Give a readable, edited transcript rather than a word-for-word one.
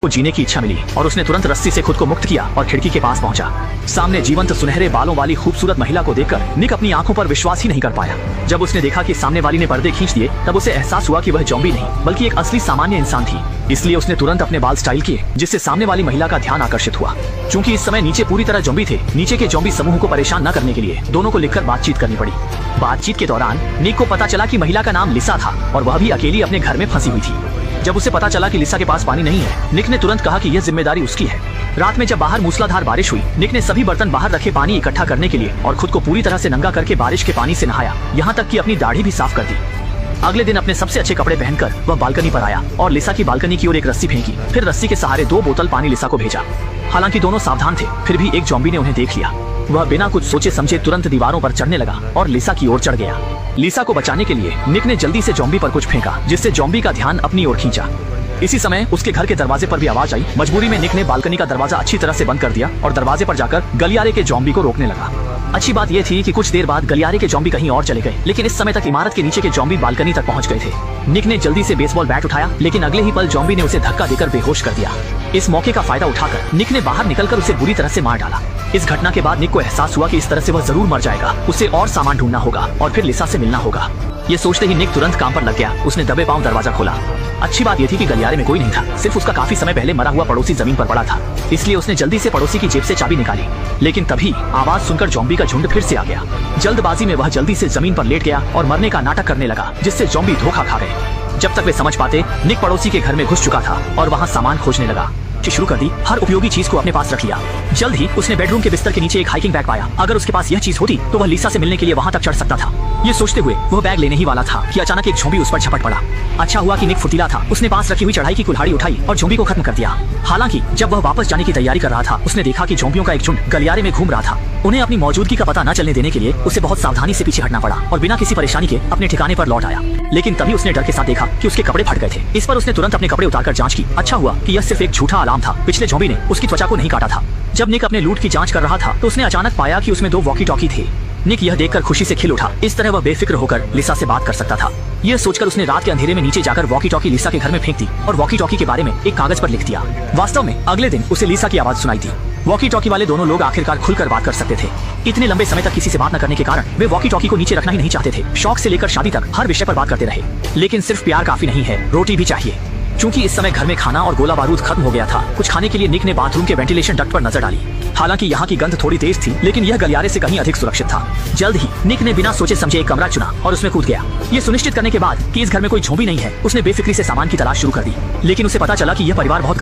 को जीने की इच्छा मिली और उसने तुरंत रस्सी से खुद को मुक्त किया और खिड़की के पास पहुंचा। सामने जीवंत सुनहरे बालों वाली खूबसूरत महिला को देखकर निक अपनी आंखों पर विश्वास ही नहीं कर पाया। जब उसने देखा कि सामने वाली ने पर्दे खींच दिए तब उसे एहसास हुआ कि वह ज़ॉम्बी नहीं बल्कि एक असली सामान्य इंसान थी। इसलिए उसने तुरंत अपने बाल स्टाइल किए जिससे सामने वाली महिला का ध्यान आकर्षित हुआ। चूंकि इस समय नीचे पूरी तरह ज़ॉम्बी थे, नीचे के ज़ॉम्बी समूह को परेशान न करने के लिए दोनों को लिखकर बातचीत करनी पड़ी। बातचीत के दौरान निक को पता चला कि महिला का नाम लिसा था और वह भी अकेली अपने घर में फंसी हुई थी। जब उसे पता चला कि लिसा के पास पानी नहीं है, निक ने तुरंत कहा कि यह जिम्मेदारी उसकी है। रात में जब बाहर मूसलाधार बारिश हुई, निक ने सभी बर्तन बाहर रखे पानी इकट्ठा करने के लिए और खुद को पूरी तरह से नंगा करके बारिश के पानी से नहाया, यहाँ तक कि अपनी दाढ़ी भी साफ कर दी। अगले दिन अपने सबसे अच्छे कपड़े पहनकर वह बालकनी पर आया और लिसा की बालकनी की ओर एक रस्सी फेंकी। फिर रस्सी के सहारे 2 बोतल पानी लिसा को भेजा। हालांकि दोनों सावधान थे, फिर भी एक ज़ॉम्बी ने उन्हें देख लिया। वह बिना कुछ सोचे समझे तुरंत दीवारों पर चढ़ने लगा और लिसा की ओर चढ़ गया। लिसा को बचाने के लिए निक ने जल्दी से ज़ॉम्बी पर कुछ फेंका जिससे ज़ॉम्बी का ध्यान अपनी ओर खींचा। इसी समय उसके घर के दरवाजे पर भी आवाज आई। मजबूरी में निक ने बालकनी का दरवाजा अच्छी तरह से बंद कर दिया और दरवाजे पर जाकर गलियारे के ज़ॉम्बी को रोकने लगा। अच्छी बात यह थी कि कुछ देर बाद गलियारे के ज़ॉम्बी कहीं और चले गए, लेकिन इस समय तक इमारत के नीचे के ज़ॉम्बी बालकनी तक पहुंच गए थे। निक ने जल्दी से बेसबॉल बैट उठाया, लेकिन अगले ही पल ज़ॉम्बी ने उसे धक्का देकर बेहोश कर दिया। इस मौके का फायदा उठाकर निक ने बाहर निकलकर उसे बुरी तरह से मार डाला। इस घटना के बाद निक को एहसास हुआ कि इस तरह से वह जरूर मर जाएगा। उसे और सामान ढूंढना होगा और फिर लिसा से मिलना होगा। ये सोचते ही निक तुरंत काम पर लग गया। उसने दबे पांव दरवाजा खोला। अच्छी बात यह थी कि गलियारे में कोई नहीं था, सिर्फ उसका काफी समय पहले मरा हुआ पड़ोसी जमीन पर पड़ा था। इसलिए उसने जल्दी से पड़ोसी की जेब से चाबी निकाली, लेकिन तभी आवाज सुनकर ज़ॉम्बी का झुंड फिर से आ गया। जल्दबाजी में वह जल्दी से जमीन पर लेट गया और मरने का नाटक करने लगा, जिससे ज़ॉम्बी धोखा खा गए। जब तक वे समझ पाते, निक पड़ोसी के घर में घुस चुका था और वहाँ सामान खोजने लगा। शुरू कर दी, हर उपयोगी चीज को अपने पास रख लिया। जल्द ही उसने बेडरूम के बिस्तर के नीचे एक हाइकिंग बैग पाया। अगर उसके पास यह चीज होती तो वह लिसा से मिलने के लिए वहां तक चढ़ सकता था। ये सोचते हुए वह बैग लेने ही वाला था कि अचानक एक ज़ॉम्बी उस पर झपट पड़ा। अच्छा हुआ कि निक फुर्तीला था, उसने पास रखी हुई चढ़ाई की कुल्हाड़ी उठाई और ज़ॉम्बी को खत्म कर दिया। हालांकि जब वह वापस जाने की तैयारी कर रहा था, उसने देखा कि ज़ॉम्बियों का एक झुंड गलियारे में घूम रहा था। उन्हें अपनी मौजूदगी का पता न चलने देने के लिए उसे बहुत सावधानी से पीछे हटना पड़ा और बिना किसी परेशानी के अपने ठिकाने पर लौट आया। लेकिन तभी उसने डर के साथ देखा कि उसके कपड़े फट गए थे। इस पर उसने तुरंत अपने कपड़े उतारकर जांच की। अच्छा हुआ कि यह सिर्फ एक झूठा अलार्म था। पिछले ज़ॉम्बी ने उसकी त्वचा को नहीं काटा था। जब निक अपने लूट की जांच कर रहा था तो उसने अचानक पाया कि उसमें 2 वॉकी टॉकी थे। निक यह देखकर खुशी से खिल उठा। इस तरह वह बेफिक्र होकर लिसा से बात कर सकता था। यह सोचकर उसने रात के अंधेरे में नीचे जाकर वॉकी टॉकी लिसा के घर में फेंक दी और वॉकी टॉकी के बारे में एक कागज पर लिख दिया। वास्तव में अगले दिन उसे लिसा की आवाज सुनाई दी। वॉकी टॉकी वाले दोनों लोग आखिरकार खुलकर बात कर सकते थे। इतने लंबे समय तक किसी से बात न करने के कारण वे वॉकी टॉकी को नीचे रखना ही नहीं चाहते थे। शौक से लेकर शादी तक हर विषय पर बात करते रहे। लेकिन सिर्फ प्यार काफी नहीं है, रोटी भी चाहिए। चूंकि इस समय घर में खाना और गोला बारूद खत्म हो गया था, कुछ खाने के लिए निक ने बाथरूम के वेंटिलेशन डक्ट पर नजर डाली। हालांकि यहाँ की गंध थोड़ी तेज थी, लेकिन यह गलियारे से कहीं अधिक सुरक्षित था। जल्द ही निक ने बिना सोचे समझे एक कमरा चुना और उसमें कूद गया। ये सुनिश्चित करने के बाद कि इस घर में कोई ज़ॉम्बी नहीं है, उसने बेफिक्री से सामान की तलाश शुरू कर दी। लेकिन उसे पता चला कि यह परिवार बहुत